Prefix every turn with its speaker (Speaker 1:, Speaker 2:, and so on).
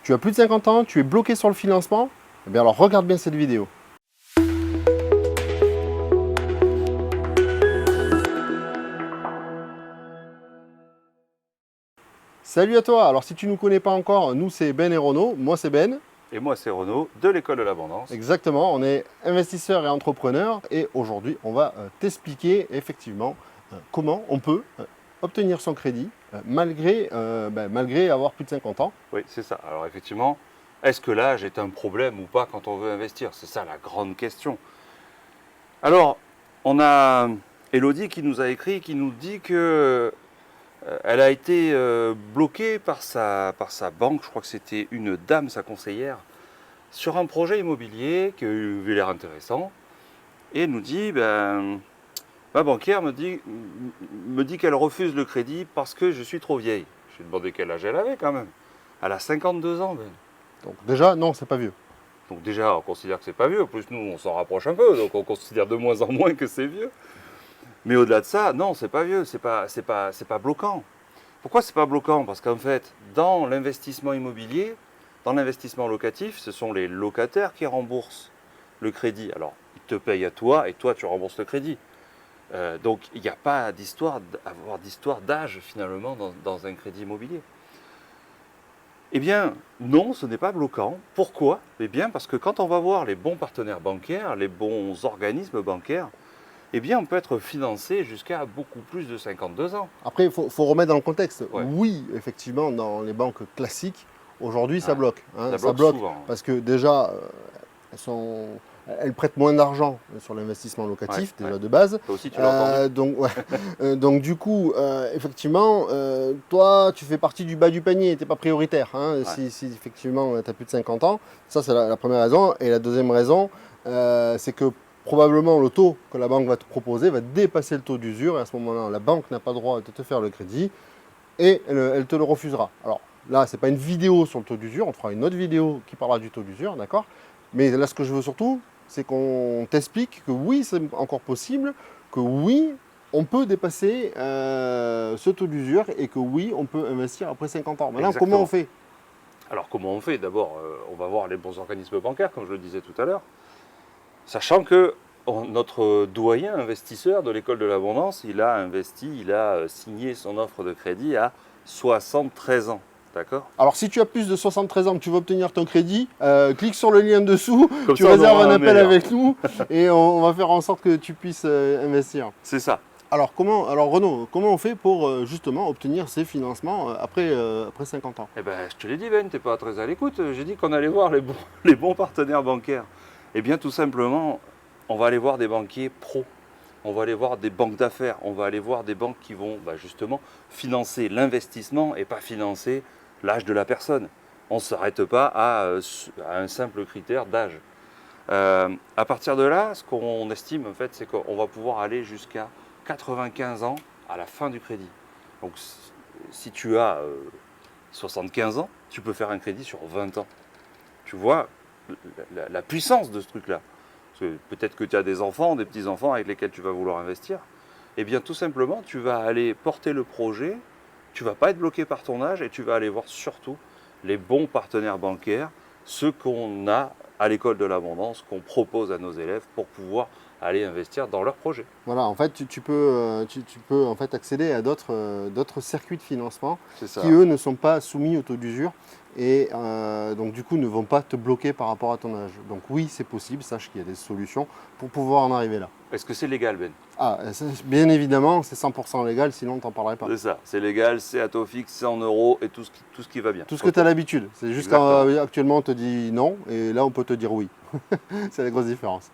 Speaker 1: Tu as plus de 50 ans, tu es bloqué sur le financement, eh bien alors regarde bien cette vidéo. Salut à toi, alors si tu ne nous connais pas encore, nous c'est Ben et Renaud, moi c'est Ben.
Speaker 2: Et moi, c'est Renaud, de l'école de l'abondance.
Speaker 1: Exactement, on est investisseurs et entrepreneurs et aujourd'hui on va t'expliquer effectivement comment on peut obtenir son crédit malgré avoir plus de 50 ans.
Speaker 2: Oui, c'est ça. Alors effectivement, est-ce que l'âge est un problème ou pas quand on veut investir? C'est ça la grande question. Alors, on a Elodie qui nous a écrit, qui nous dit que elle a été bloquée par sa banque, je crois que c'était une dame, sa conseillère, sur un projet immobilier qui avait l'air intéressant. Et elle nous dit, ma banquière me dit qu'elle refuse le crédit parce que je suis trop vieille. Je lui ai demandé quel âge elle avait quand même. Elle a 52 ans, Ben.
Speaker 1: Donc déjà, non, c'est pas vieux.
Speaker 2: Donc déjà, on considère que c'est pas vieux. En plus, nous, on s'en rapproche un peu, donc on considère de moins en moins que c'est vieux. Mais au-delà de ça, non, c'est pas vieux, c'est pas bloquant. Pourquoi c'est pas bloquant? Parce qu'en fait, dans l'investissement immobilier, dans l'investissement locatif, ce sont les locataires qui remboursent le crédit. Alors, ils te payent à toi et toi, tu rembourses le crédit. Donc, il n'y a pas d'histoire d'âge finalement dans un crédit immobilier. Eh bien, non, ce n'est pas bloquant. Pourquoi? Eh bien, parce que quand on va voir les bons partenaires bancaires, les bons organismes bancaires, eh bien, on peut être financé jusqu'à beaucoup plus de 52 ans.
Speaker 1: Après, il faut remettre dans le contexte.
Speaker 2: Ouais.
Speaker 1: Oui, effectivement, dans les banques classiques, aujourd'hui, ça
Speaker 2: Ouais,
Speaker 1: bloque. Hein,
Speaker 2: ça bloque souvent.
Speaker 1: Parce que déjà, elles prêtent moins d'argent sur l'investissement locatif,
Speaker 2: Ouais,
Speaker 1: déjà
Speaker 2: ouais.
Speaker 1: de base.
Speaker 2: Toi aussi, tu l'as entendu.
Speaker 1: Donc, ouais. Donc, du coup, effectivement, toi, tu fais partie du bas du panier, tu n'es pas prioritaire. Hein,
Speaker 2: Ouais.
Speaker 1: si effectivement, tu as plus de 50 ans. Ça, c'est la première raison. Et la deuxième raison, c'est que probablement le taux que la banque va te proposer va dépasser le taux d'usure. Et à ce moment-là, la banque n'a pas le droit de te faire le crédit et elle te le refusera. Alors là, ce n'est pas une vidéo sur le taux d'usure. On fera une autre vidéo qui parlera du taux d'usure, d'accord? Mais là, ce que je veux surtout, c'est qu'on t'explique que oui, c'est encore possible, que oui, on peut dépasser ce taux d'usure et que oui, on peut investir après 50 ans. Maintenant,
Speaker 2: Exactement.
Speaker 1: comment on fait?
Speaker 2: Alors, comment on fait? D'abord, on va voir les bons organismes bancaires, comme je le disais tout à l'heure. Sachant que notre doyen investisseur de l'école de l'abondance, il a signé son offre de crédit à 73 ans. D'accord?
Speaker 1: Alors, si tu as plus de 73 ans, que tu veux obtenir ton crédit, clique sur le lien dessous,
Speaker 2: Comme
Speaker 1: tu
Speaker 2: ça, on
Speaker 1: réserves
Speaker 2: aura
Speaker 1: un
Speaker 2: un
Speaker 1: appel
Speaker 2: meilleur.
Speaker 1: avec nous et on va faire en sorte que tu puisses investir.
Speaker 2: C'est ça.
Speaker 1: Alors, Renaud, comment on fait pour justement obtenir ces financements après 50 ans?
Speaker 2: Eh ben, je te l'ai dit, Ben, tu n'es pas très à l'écoute. J'ai dit qu'on allait voir les bons partenaires bancaires. Eh bien, tout simplement, on va aller voir des banquiers pros. On va aller voir des banques d'affaires. On va aller voir des banques qui vont justement financer l'investissement et pas financer l'âge de la personne. On ne s'arrête pas à un simple critère d'âge. À partir de là, ce qu'on estime, en fait, c'est qu'on va pouvoir aller jusqu'à 95 ans à la fin du crédit. Donc, si tu as 75 ans, tu peux faire un crédit sur 20 ans. Tu vois la puissance de ce truc-là. Peut-être que tu as des enfants, des petits-enfants avec lesquels tu vas vouloir investir. Eh bien, tout simplement, tu vas aller porter le projet, tu ne vas pas être bloqué par ton âge et tu vas aller voir surtout les bons partenaires bancaires, ceux qu'on a à l'école de l'abondance, qu'on propose à nos élèves pour pouvoir aller investir dans leurs projets.
Speaker 1: Voilà, en fait, tu peux en fait accéder à d'autres circuits de financement
Speaker 2: C'est ça.
Speaker 1: qui, eux, ne sont pas soumis au taux d'usure et donc, du coup, ne vont pas te bloquer par rapport à ton âge. Donc, oui, c'est possible, sache qu'il y a des solutions pour pouvoir en arriver là.
Speaker 2: Est-ce que c'est légal, Ben?
Speaker 1: Ah, bien évidemment, c'est 100% légal, sinon on ne t'en parlerait pas.
Speaker 2: C'est ça, c'est légal, c'est à taux fixe, c'est en euros et tout ce qui va bien.
Speaker 1: Tout ce que tu as l'habitude. C'est juste qu'actuellement, on te dit non, et là, on peut te dire oui. C'est la grosse différence.